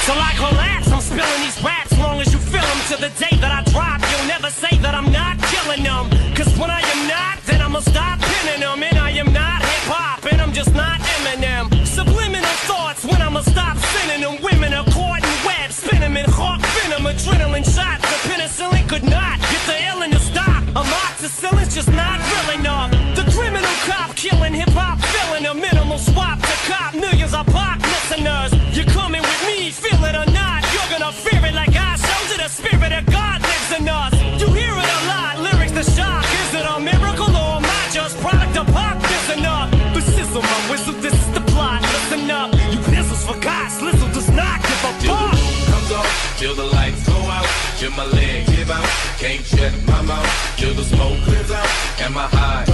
So like relax, I'm spilling these raps long as you feel them. To the day that I drop, you'll never say that I'm not killing them. Cause when I am not, then I'ma stop pinning them. And I am not hip-hop, and I'm just not Eminem. Subliminal thoughts when I'ma stop sending them. Women are caught in webs, spin them in hawk venom. Adrenaline shots, the penicillin could not get the illin to stop. Amoxicillin's just not real enough. The criminal cop killing hip-hop, filling a minimal swap to cop. Millions of pop listeners, you're coming with me, feel it or not. You're gonna fear it like I showed you. The spirit of God lives in us. You hear it a lot, lyrics to shock. Is it a miracle or am I just product of pop? Listen up, the sizzle, my whistle, this is the plot. Listen up, you pistols for God, Slizzle does not give a fuck. Comes on, till the lights go out, till my leg give out, can't shut my mouth, till the smoke clears out, am I high?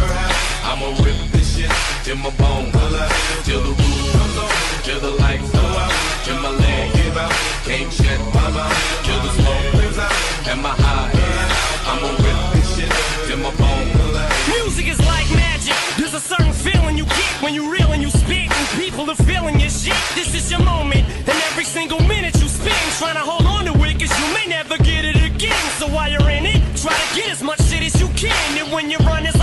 I'ma rip this shit, till my bones, till the roof comes on, till the lights go out, till my leg give out, can't shut my mouth, till the smoke clears out, am I high? I'ma rip this shit, till my bones. Music is like magic, there's a certain feeling you get when you reel and you spit, and people are feeling your shit. This is your moment, and every single minute you spend trying to hold on to it, cause you may never get it again. So while you're in it, try to get as much shit as you can, and when you run, it's